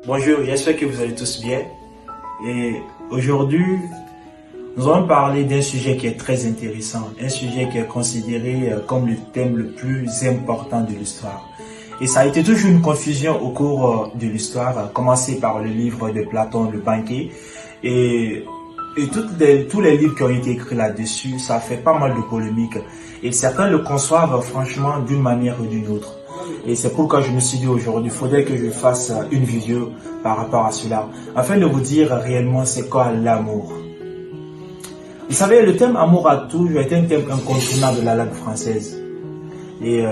Bonjour, j'espère que vous allez tous bien. Et aujourd'hui, nous allons parler d'un sujet qui est très intéressant, un sujet qui est considéré comme le thème le plus important de l'histoire. Et ça a été toujours une confusion au cours de l'histoire, commencé par le livre de Platon, Le Banquet, et, tous les livres qui ont été écrits là-dessus, ça fait pas mal de polémiques. Et certains le conçoivent franchement d'une manière ou d'une autre. Et c'est pourquoi je me suis dit aujourd'hui, il faudrait que je fasse une vidéo par rapport à cela, afin de vous dire réellement c'est quoi l'amour. Vous savez, le thème amour a toujours été un thème incontournable de la langue française. Et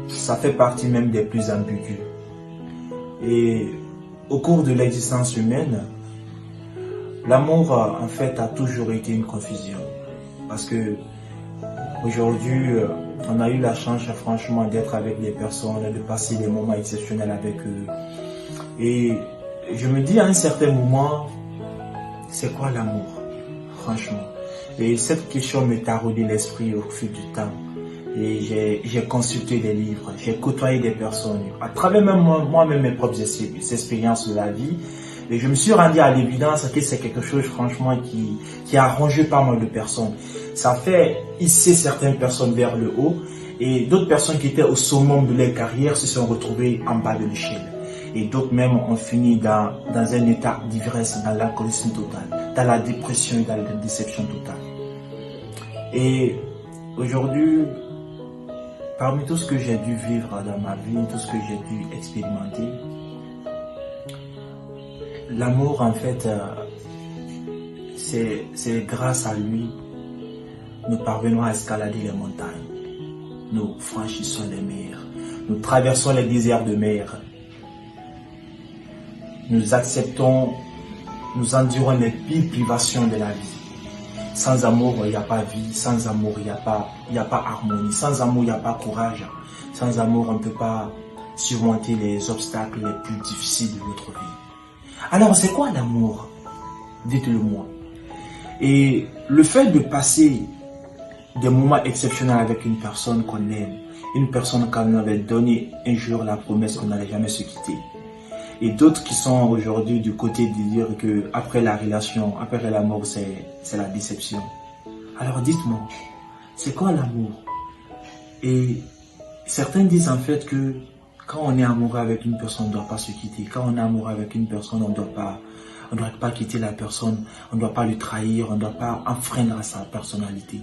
ça fait partie même des plus ambigus. Et au cours de l'existence humaine, l'amour en fait a toujours été une confusion. Parce que aujourd'hui, on a eu la chance franchement d'être avec des personnes, de passer des moments exceptionnels avec eux. Et je me dis à un certain moment, c'est quoi l'amour, franchement? Et cette question me taraudait l'esprit au fil du temps. Et j'ai consulté des livres, j'ai côtoyé des personnes, à travers même moi-même mes propres expériences de la vie. Et je me suis rendu à l'évidence que c'est quelque chose franchement qui a arrangé pas mal de personnes. Ça fait hisser certaines personnes vers le haut et d'autres personnes qui étaient au summum de leur carrière se sont retrouvées en bas de l'échelle. Et d'autres même ont fini dans un état d'ivresse, dans l'alcoolisme total, dans la dépression et dans la déception totale. Et aujourd'hui, parmi tout ce que j'ai dû vivre dans ma vie, tout ce que j'ai dû expérimenter, l'amour, en fait, c'est grâce à lui, nous parvenons à escalader les montagnes. Nous franchissons les mers. Nous traversons les déserts de mer. Nous acceptons, nous endurons les pires privations de la vie. Sans amour, il n'y a pas vie. Sans amour, il n'y a pas harmonie. Sans amour, il n'y a pas courage. Sans amour, on ne peut pas surmonter les obstacles les plus difficiles de notre vie. Alors, c'est quoi l'amour? Dites-le moi. Et le fait de passer des moments exceptionnels avec une personne qu'on aime, une personne qu'on avait donné un jour la promesse qu'on n'allait jamais se quitter. Et d'autres qui sont aujourd'hui du côté de dire que après la relation, après l'amour, c'est la déception. Alors dites-moi, c'est quoi l'amour? Et certains disent en fait que quand on est amoureux avec une personne, on ne doit pas se quitter. Quand on est amoureux avec une personne, on ne doit pas quitter la personne, on ne doit pas le trahir, on ne doit pas enfreindre à sa personnalité.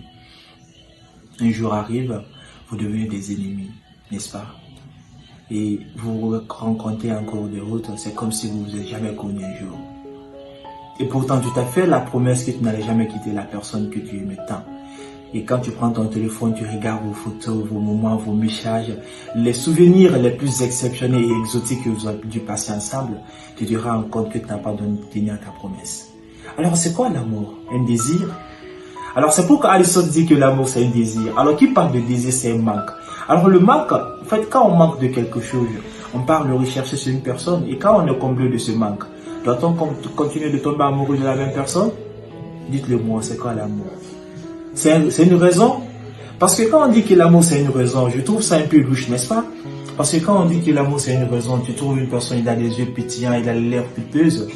Un jour arrive, vous devenez des ennemis, n'est-ce pas? Et vous vous rencontrez en cours de route, c'est comme si vous ne vous êtes jamais connu un jour. Et pourtant, tu t'as fait la promesse que tu n'allais jamais quitter la personne que tu aimais tant. Et quand tu prends ton téléphone, tu regardes vos photos, vos moments, vos messages, les souvenirs les plus exceptionnels et exotiques que vous avez dû passer ensemble, tu te rends compte que tu n'as pas tenu à ta promesse. Alors, c'est quoi l'amour? Un désir? Alors, c'est pourquoi Aristote dit que l'amour, c'est un désir. Alors, qui parle de désir, c'est un manque. Alors, le manque, en fait, quand on manque de quelque chose, on part le rechercher sur une personne. Et quand on est comblé de ce manque, doit-on continuer de tomber amoureux de la même personne? Dites-le moi, c'est quoi l'amour? C'est une raison? Parce que quand on dit que l'amour, c'est une raison, je trouve ça un peu louche, n'est-ce pas? Parce que quand on dit que l'amour, c'est une raison, tu trouves une personne, il a des yeux pétillants, il a les lèvres pulpeuses,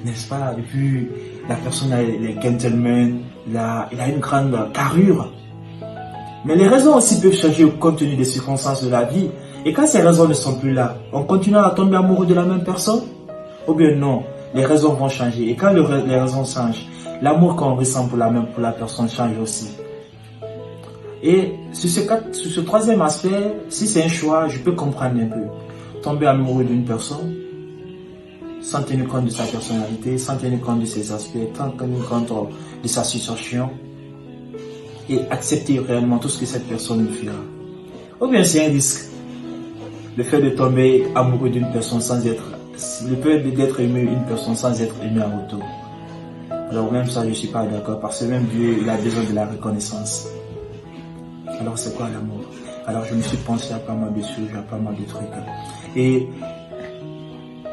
n'est-ce pas? Et puis, la personne a les gentlemen, il a une grande carrure. Mais les raisons aussi peuvent changer au compte tenu des circonstances de la vie. Et quand ces raisons ne sont plus là, on continue à tomber amoureux de la même personne? Ou bien non, les raisons vont changer. Et quand les raisons changent, l'amour qu'on ressent pour la personne change aussi. Et sur ce troisième aspect, si c'est un choix, je peux comprendre un peu. Tomber amoureux d'une personne, sans tenir compte de sa personnalité, sans tenir compte de ses aspects, sans tenir compte de sa situation, et accepter réellement tout ce que cette personne nous fera. Ou bien c'est un risque. Le fait de tomber amoureux d'une personne le fait d'être aimé une personne sans être aimé en retour. Alors même ça, je ne suis pas d'accord, parce que même Dieu, il a besoin de la reconnaissance. Alors c'est quoi l'amour? Alors je me suis pensé à pas mal de choses, à pas mal de trucs. Et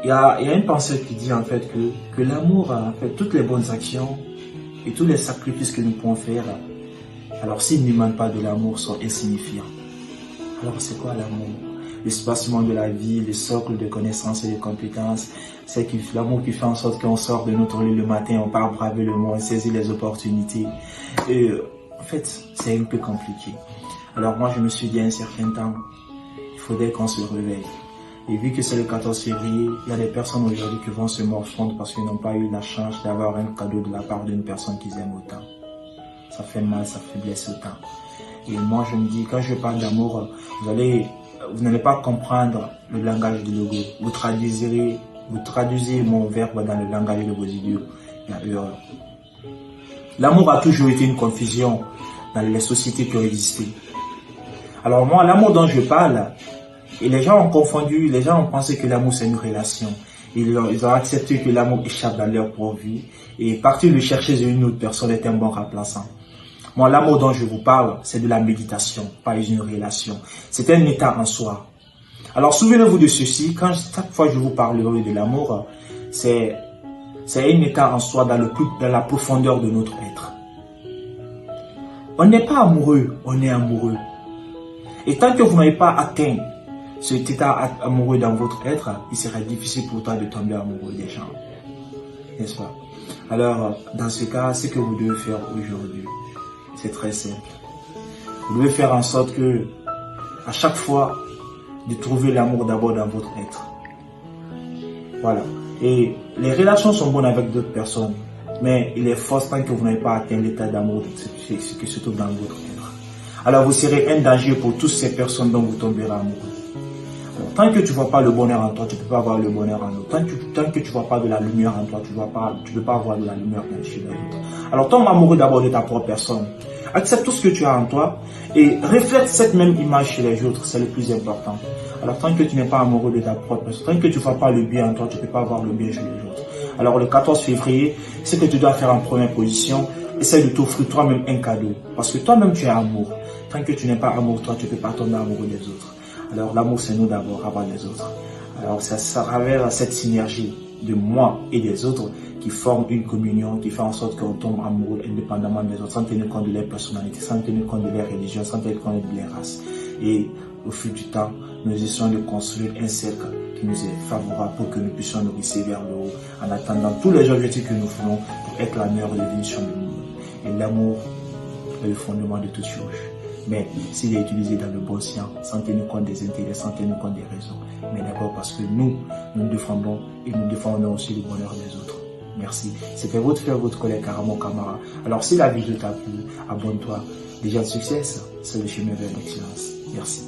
il y a une pensée qui dit en fait que l'amour, en fait, toutes les bonnes actions et tous les sacrifices que nous pouvons faire, alors s'ils n'émanent pas de l'amour, sont insignifiants. Alors c'est quoi l'amour? spacement de la vie, le socle de connaissances et de compétences. C'est l'amour qui fait en sorte qu'on sort de notre lit le matin, on part braver le monde, saisir les opportunités. Et en fait, c'est un peu compliqué. Alors moi, je me suis dit à un certain temps, il faudrait qu'on se réveille. Et vu que c'est le 14 février, il y a des personnes aujourd'hui qui vont se morfondre parce qu'ils n'ont pas eu la chance d'avoir un cadeau de la part d'une personne qu'ils aiment autant. Ça fait mal, ça fait blesser autant. Et moi, je me dis, quand je parle d'amour, vous n'allez pas comprendre le langage du logo. Vous traduisez mon verbe dans le langage de vos idiots. Il y a erreur. L'amour a toujours été une confusion dans les sociétés qui ont existé. Alors moi, l'amour dont je parle, et les gens ont confondu, les gens ont pensé que l'amour c'est une relation. Ils ont accepté que l'amour échappe dans leur propre vie et partir le chercher chez une autre personne est un bon remplaçant. Moi, l'amour dont je vous parle, c'est de la méditation, pas une relation. C'est un état en soi. Alors souvenez-vous de ceci, chaque fois que je vous parlerai de l'amour, c'est un état en soi dans la profondeur de notre être. On n'est pas amoureux, on est amoureux. Et tant que vous n'avez pas atteint cet état amoureux dans votre être, il sera difficile pour toi de tomber amoureux des gens. N'est-ce pas? Alors, dans ce cas, ce que vous devez faire aujourd'hui, c'est très simple. Vous devez faire en sorte que, à chaque fois, de trouver l'amour d'abord dans votre être. Voilà. Et les relations sont bonnes avec d'autres personnes, mais il est fort tant que vous n'avez pas atteint l'état d'amour ce qui se trouve dans votre être. Alors, vous serez un danger pour toutes ces personnes dont vous tomberez amoureux. Tant que tu ne vois pas le bonheur en toi, tu ne peux pas avoir le bonheur en autre. Tant que tu ne vois pas de la lumière en toi, tu ne peux pas avoir de la lumière chez les autres. Alors tombe amoureux d'abord de ta propre personne. Accepte tout ce que tu as en toi et reflète cette même image chez les autres. C'est le plus important. Alors tant que tu n'es pas amoureux de ta propre personne, tant que tu ne vois pas le bien en toi, tu ne peux pas avoir le bien chez les autres. Alors le 14 février, ce que tu dois faire en première position, essaie de t'offrir toi-même un cadeau. Parce que toi-même tu es amour. Tant que tu n'es pas amoureux, toi, tu ne peux pas tomber amoureux des autres. Alors l'amour c'est nous d'abord avant les autres. Alors c'est à travers cette synergie de moi et des autres qui forme une communion, qui fait en sorte qu'on tombe amoureux indépendamment des autres, sans tenir compte de leur personnalité, sans tenir compte de leur religion, sans tenir compte de leur race. Et au fil du temps, nous essayons de construire un cercle qui nous est favorable pour que nous puissions nous glisser vers le haut en attendant tous les objectifs que nous voulons pour être la meilleure définition du monde. Et l'amour est le fondement de toute chose. Mais s'il est utilisé dans le bon sens, sans tenir compte des intérêts, sans tenir compte des raisons, mais d'abord parce que nous défendons et nous défendons aussi le bonheur des autres. Merci. C'était votre frère, votre collègue Karamo Kamara. Alors si la vidéo t'a plu, abonne-toi. Déjà le succès, c'est le chemin vers l'excellence. Merci.